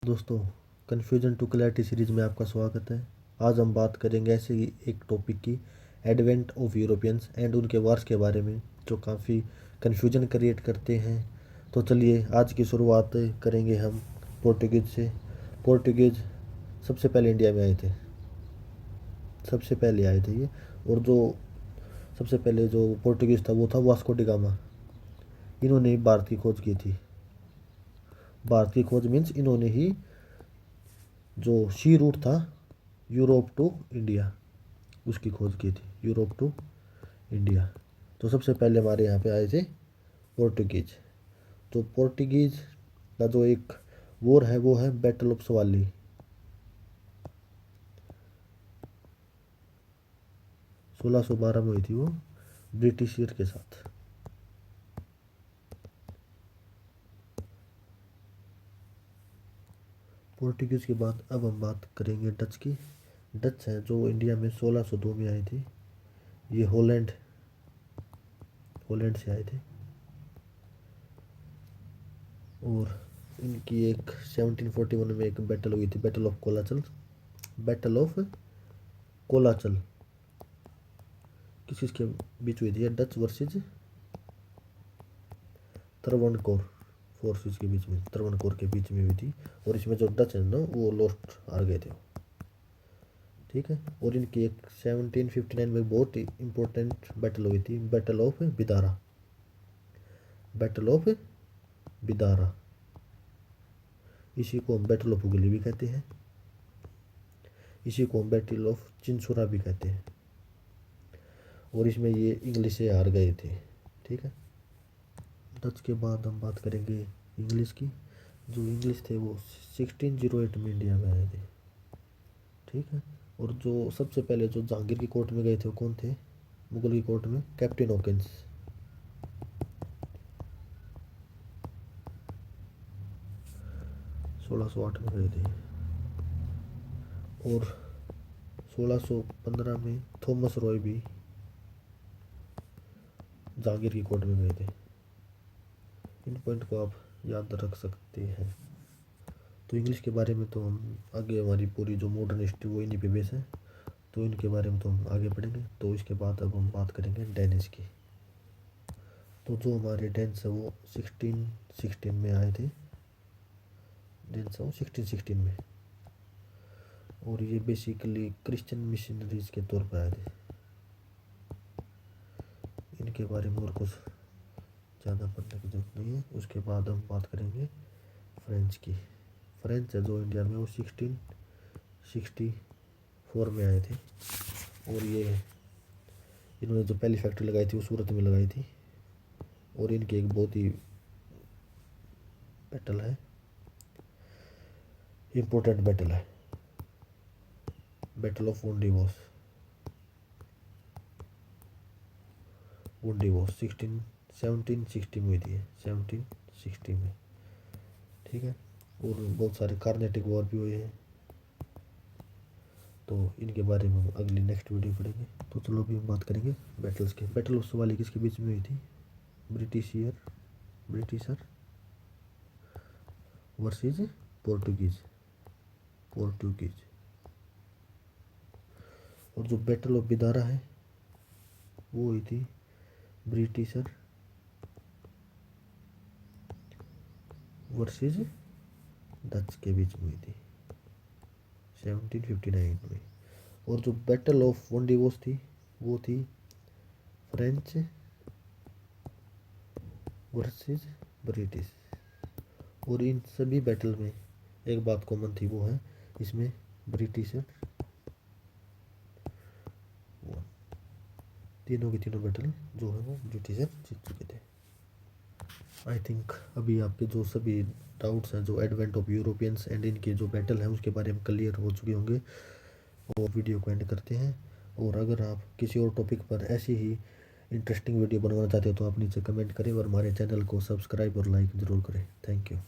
दोस्तों, confusion to clarity series में आपका स्वागत है। आज हम बात करेंगे ऐसे ही एक टॉपिक की, एडवेंट ऑफ यूरोपियंस एंड उनके वार्स के बारे में, जो काफ़ी कन्फ्यूजन क्रिएट करते हैं। तो चलिए आज की शुरुआत करेंगे हम पोर्टुगीज से। पोर्टुगीज सबसे पहले इंडिया में आए थे, सबसे पहले आए थे ये। और जो सबसे पहले जो पोर्टुगीज था वो था वास्को डी गामा। इन्होंने भारत की खोज की थी। भारत की खोज मीन्स इन्होंने ही जो सी रूट था यूरोप टू इंडिया, उसकी खोज की थी, यूरोप टू इंडिया। तो सबसे पहले हमारे यहाँ पे आए थे पोर्टुगीज। तो पोर्टुगीज का जो एक वॉर है वो है बैटल ऑफ सवाली। सोलह सौ बारह में हुई थी वो, ब्रिटिशियर के साथ। पोर्टुगीज के बाद अब हम बात करेंगे डच की। डच है जो इंडिया में 1602 में आई थी। ये हॉलैंड हॉलैंड से आए थे। और इनकी एक 1741 में एक बैटल हुई थी, battle of Colachel. Battle of Colachel किसके बीच हुई थी? डच वर्सेज त्रवणकोर फोर्सेस के बीच में, त्रवणकोर के बीच में हुई थी। और इसमें जो डच है ना वो लॉस्ट हार गए थे, ठीक है। और इनकी एक 1759 में बहुत ही इम्पोर्टेंट बैटल हुई थी, बैटल ऑफ बिदारा। बैटल ऑफ बिदारा, इसी को हम बैटल ऑफ हुगली भी कहते हैं, इसी को हम बैटल ऑफ चिंसुरा भी कहते हैं। और इसमें ये इंग्लिश से हार गए थे, ठीक है। डच के बाद हम बात करेंगे इंग्लिश की। जो इंग्लिश थे वो 1608 में इंडिया में आए थे, ठीक है। और जो सबसे पहले जो जहांगीर की कोर्ट में गए थे वो कौन थे? मुगल की कोर्ट में कैप्टन हॉकिंस। 1608 में गए थे। और 1615 में थॉमस रॉय भी जहांगीर की कोर्ट में गए थे। इन पॉइंट को आप याद रख सकते हैं। तो इंग्लिश के बारे में तो हम आगे, हमारी पूरी जो मॉडर्न हिस्ट्री वो इन्हीं पे बेस है, तो इनके बारे में तो हम आगे पढ़ेंगे। तो इसके बाद अब हम बात करेंगे डेनिस की। तो जो हमारे डेन्स है वो 1616 में आए थे। डेन्स है वो 1616 में, और ये बेसिकली क्रिश्चियन मिशनरीज के तौर पर आए थे। इनके बारे में और कुछ ज़्यादा पढ़ने की जरूरत नहीं है। उसके बाद हम बात करेंगे फ्रेंच की। फ्रेंच है जो इंडिया में वो 1664 में आए थे। और ये इन्होंने जो पहली फैक्ट्री लगाई थी वो सूरत में लगाई थी। और इनकी एक बहुत ही बैटल है, इम्पोर्टेंट बैटल है, बैटल ऑफ वोंडिवोस। 1760 में हुई थी, 1760 में, ठीक है। और बहुत सारे कार्नेटिक वॉर भी हुए हैं। तो इनके बारे में हम अगली नेक्स्ट वीडियो पढ़ेंगे। तो चलो अभी हम बात करेंगे बैटल्स के। बैटल ऑफ सवाली किसके बीच में हुई थी? Britisher versus Portuguese. और जो बैटल ऑफ बिदारा है वो हुई थी ब्रिटिशर वर्सेज डच के बीच में हुई थी 1759 में। और जो बैटल ऑफ वोंडिवोस थी वो थी फ्रेंच वर्सेज ब्रिटिश। और इन सभी बैटल में एक बात कॉमन थी, वो है इसमें ब्रिटिशर तीनों की तीनों बैटल जो है वो ब्रिटिशर जीत चुके थे। आई थिंक अभी आपके जो सभी डाउट्स हैं, जो एडवेंट ऑफ यूरोपियंस एंड इनके जो बैटल हैं उसके बारे में क्लियर हो चुके होंगे। और वीडियो को एंड करते हैं। और अगर आप किसी और टॉपिक पर ऐसी ही इंटरेस्टिंग वीडियो बनवाना चाहते हो तो आप नीचे कमेंट करें और हमारे चैनल को सब्सक्राइब और लाइक ज़रूर करें। Thank you.